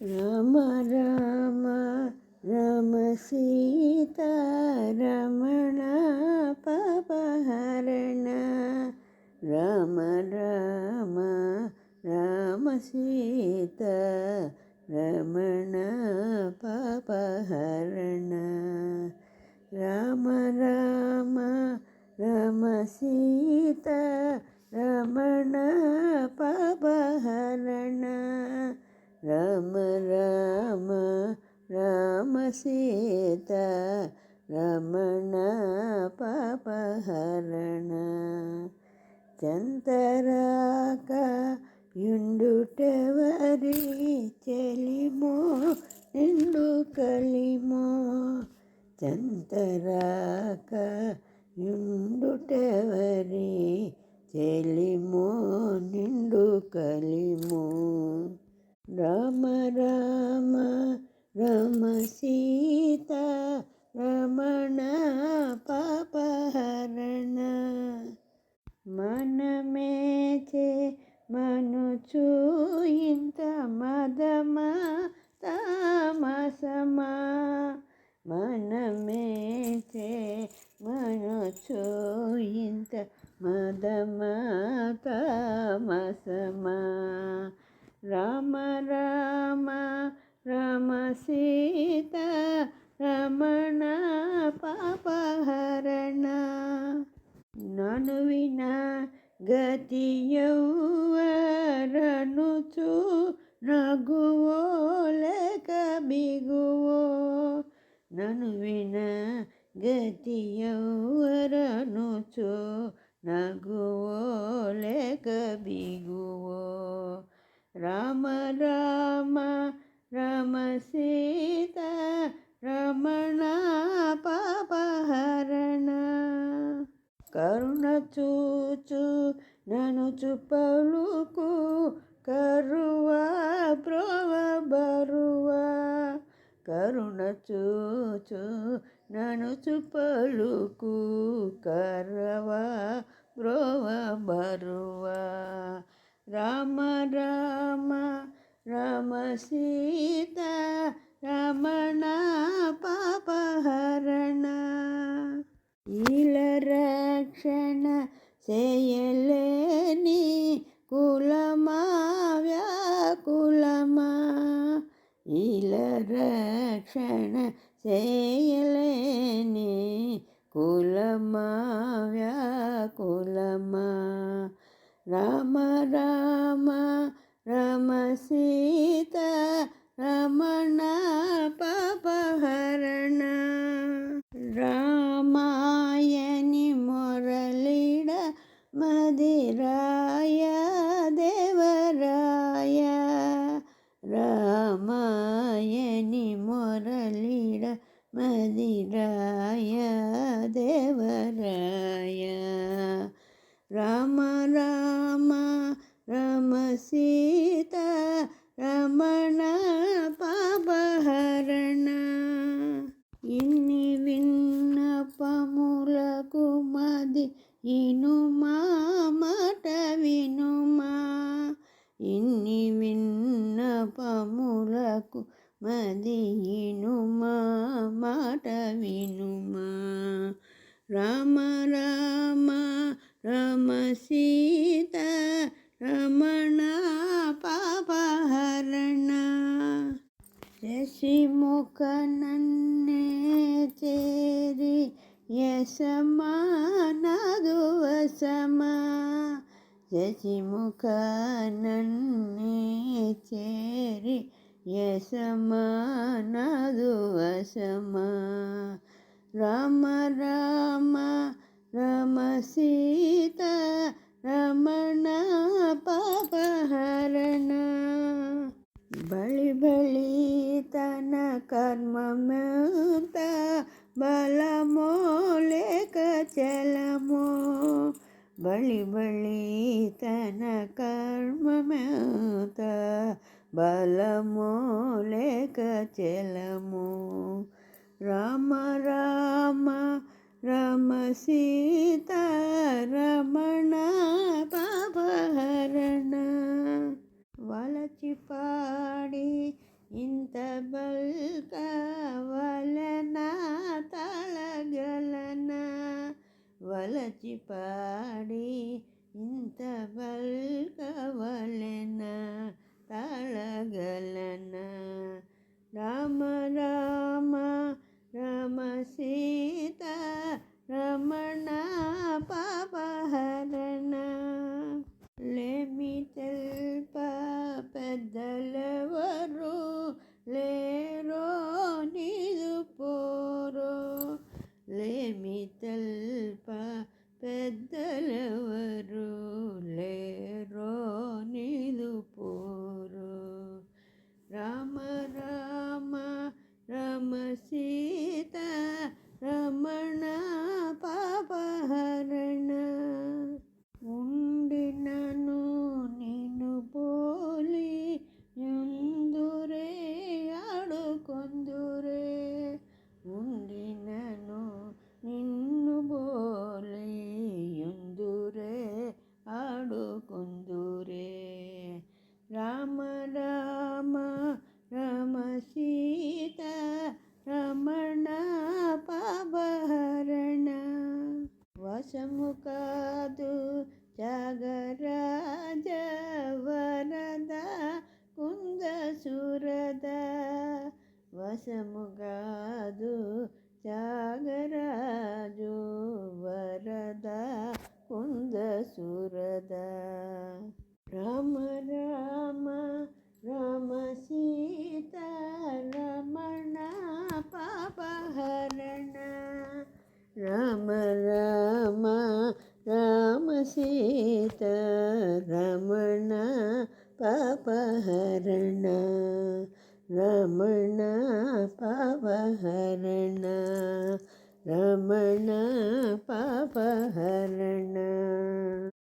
రామ రామ రామ సీత రమణ పాపహరణ రామ రామ రామ సీత రమణ పాపహరణ రామ రామ రామ సీత రమణ పాపహరణ రామ రామ రామ సీత రమణ పాపహరణ చంతరాక యుండుటెవరి చెలిమో నిండు కలిమో చంతరాక యుండుటెవరి చెలిమో నిండు కలిమో రామ రామ రామ సీత రమణ పాపహరణ మనమేచే మనుచు ఇంత మదమా తామసమా మనమేచే మనుచు ఇంత మదమా తామసమా రామ రామ రామ సీత రమణ పాపహరణ నను విన గతి యౌవరనుచు నగువో లేక బిగువో నను విన గతి యౌవరనుచు నగువో లేక బిగువో రామ రామ రామ సీత రమణ పాపహరణ కరుణ చూచు నను చుపలుకు కరువా ప్రోవ బరువా కరుణ చూచు నను చుపలుకు కరవా ప్రోవ బరువా రామ రామ రామ సీత రమణ పాపహరణ ఈల రక్షణ చేయలేని కులమా వ్యాకులమా ఈల రక్షణ చేయలేని కులమా వ్యాకులమా రామ రామ రామ సీత రమణ పాపహరణ రామాయణి మురళిడ మదిరాయ దేవరాయ రామాయణి మురళిడ మదిరాయ దేవరాయ రామ రామ రామ సీత రమణ పాపహరణ ఇన్ని విన్నపములకు మది ఇనుమా మాట వినుమా ఇన్ని విన్నపములకు మది ఇనుమా మాట వినుమా రామ రామ రామ సీత రమణ పాపహరణ శశిముఖ నన్నే చేరి యశమా నదు వసమా శశిముఖ నన్నే చేరి యశమా నదు వసమా రామ రామ రామ సీత రమణ పాపహరణ బలి బలి తన కర్మమేత బలమో లేక చలమో బలి బలి తన కర్మమేత బలమో లేక చలమో రామ రామ రామ సీత రమణ పాపహరణ వలచి పాడి తలచి పాడి ఇంత పల్కవలెనా తాళగలనా రామ రామ రమ సీత రమణ పాపహరణ లేమి తెల్ప పెద్దలెవరు లేరో నీదు పోరో లేమి తెల్ప పెద్దలెవరు లేరో నీదు పోరో రామ రామ రమ సీత రమణ పాపహరణ ఉండినను నిన్ను పోలి యుందురే ఆడుకొందురే ఉండినను నిన్ను పోలి యుందురే ఆడుకొందురే రామ రామ రమ సీత రమణ పాపహరణ వశము కాదు త్యాగరాజ వరద కుంద సురద వశము కాదు త్యాగరాజు వరద కుంద సురద రామ రామ రమ సీత రమణ పాపహరణ రామ రామ రామ సీత రమణ పాపహరణ రమణ పాపహరణ రమణ పాప